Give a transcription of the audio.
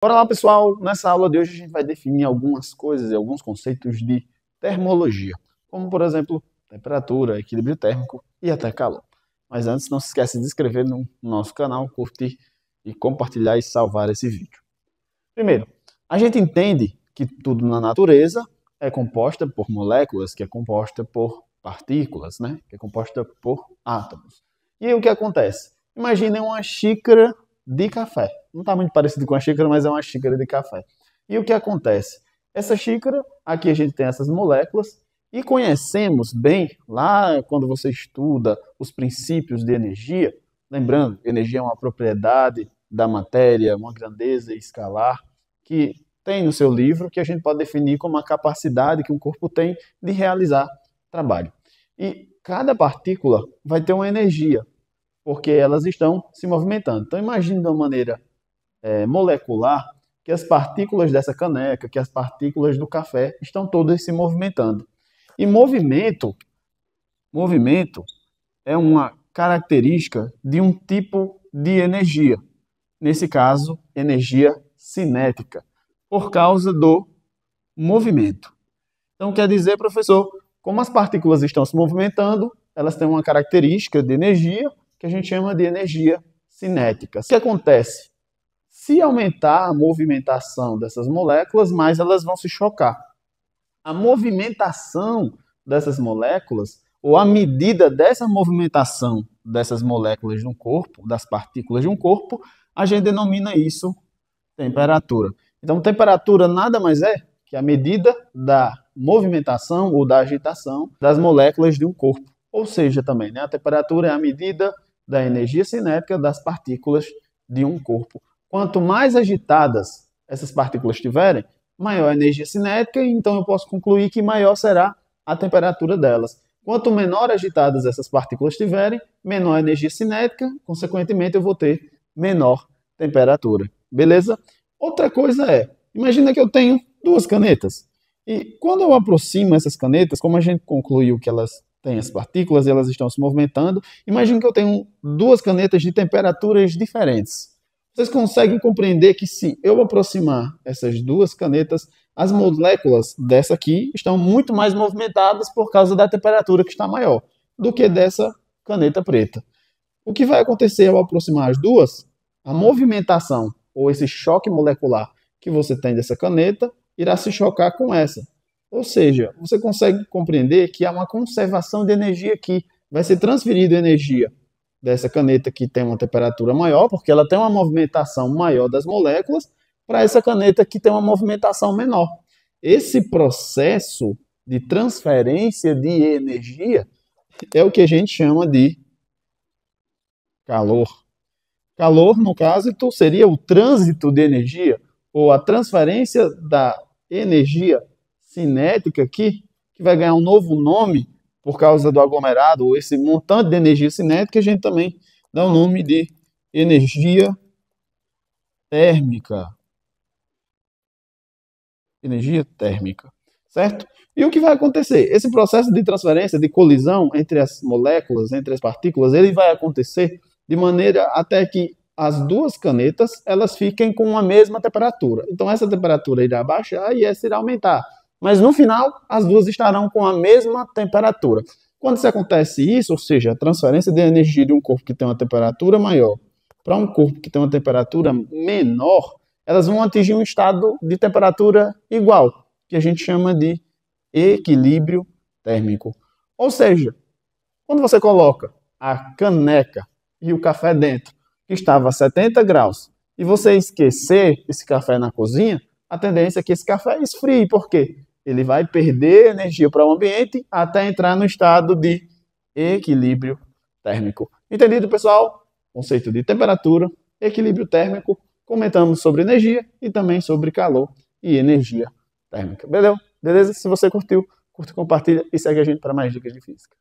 Bora lá, pessoal! Nessa aula de hoje a gente vai definir algumas coisas e alguns conceitos de termologia, como, por exemplo, temperatura, equilíbrio térmico e até calor. Mas antes, não se esqueça de se inscrever no nosso canal, curtir e compartilhar e salvar esse vídeo. Primeiro, a gente entende que tudo na natureza é composta por moléculas, que é composta por partículas, né? Que é composta por átomos. E aí o que acontece? Imaginem uma xícara de café. Não está muito parecido com a xícara, mas é uma xícara de café. E o que acontece? Essa xícara, aqui a gente tem essas moléculas, e conhecemos bem, lá quando você estuda os princípios de energia, lembrando, energia é uma propriedade da matéria, uma grandeza escalar, que tem no seu livro, que a gente pode definir como a capacidade que um corpo tem de realizar trabalho. E cada partícula vai ter uma energia, porque elas estão se movimentando. Então imagine de uma maneira molecular que as partículas dessa caneca, que as partículas do café estão todas se movimentando. E movimento é uma característica de um tipo de energia. Nesse caso, energia cinética, por causa do movimento. Então quer dizer, professor, como as partículas estão se movimentando, elas têm uma característica de energia que a gente chama de energia cinética. O que acontece? Se aumentar a movimentação dessas moléculas, mais elas vão se chocar. A movimentação dessas moléculas, ou a medida dessa movimentação dessas moléculas de um corpo, das partículas de um corpo, a gente denomina isso temperatura. Então, temperatura nada mais é que a medida da movimentação ou da agitação das moléculas de um corpo. Ou seja, também, né, a temperatura é a medida da energia cinética das partículas de um corpo. Quanto mais agitadas essas partículas estiverem, maior a energia cinética, então eu posso concluir que maior será a temperatura delas. Quanto menor agitadas essas partículas estiverem, menor a energia cinética, consequentemente eu vou ter menor temperatura. Beleza? Outra coisa é, imagina que eu tenho duas canetas. E quando eu aproximo essas canetas, como a gente concluiu que elas têm as partículas e elas estão se movimentando, imagina que eu tenho duas canetas de temperaturas diferentes. Vocês conseguem compreender que se eu aproximar essas duas canetas, as moléculas dessa aqui estão muito mais movimentadas por causa da temperatura que está maior do que dessa caneta preta. O que vai acontecer ao aproximar as duas? A movimentação ou esse choque molecular que você tem dessa caneta irá se chocar com essa. Ou seja, você consegue compreender que há uma conservação de energia aqui. Vai ser transferida energia dessa caneta que tem uma temperatura maior, porque ela tem uma movimentação maior das moléculas, para essa caneta que tem uma movimentação menor. Esse processo de transferência de energia é o que a gente chama de calor. Calor, no caso, então, seria o trânsito de energia, ou a transferência da energia cinética aqui, que vai ganhar um novo nome por causa do aglomerado, ou esse montante de energia cinética, a gente também dá o nome de energia térmica. Energia térmica, certo? E o que vai acontecer? Esse processo de transferência, de colisão entre as moléculas, entre as partículas, ele vai acontecer de maneira até que as duas canetas elas fiquem com a mesma temperatura. Então essa temperatura irá baixar e essa irá aumentar. Mas no final, as duas estarão com a mesma temperatura. Quando se acontece isso, ou seja, a transferência de energia de um corpo que tem uma temperatura maior para um corpo que tem uma temperatura menor, elas vão atingir um estado de temperatura igual, que a gente chama de equilíbrio térmico. Ou seja, quando você coloca a caneca e o café dentro, que estava a 70 graus, e você esquecer esse café na cozinha, a tendência é que esse café esfrie. Por quê? Ele vai perder energia para o ambiente até entrar no estado de equilíbrio térmico. Entendido, pessoal? Conceito de temperatura, equilíbrio térmico, comentamos sobre energia e também sobre calor e energia térmica. Beleza? Se você curtiu, curte, compartilha e segue a gente para mais dicas de física.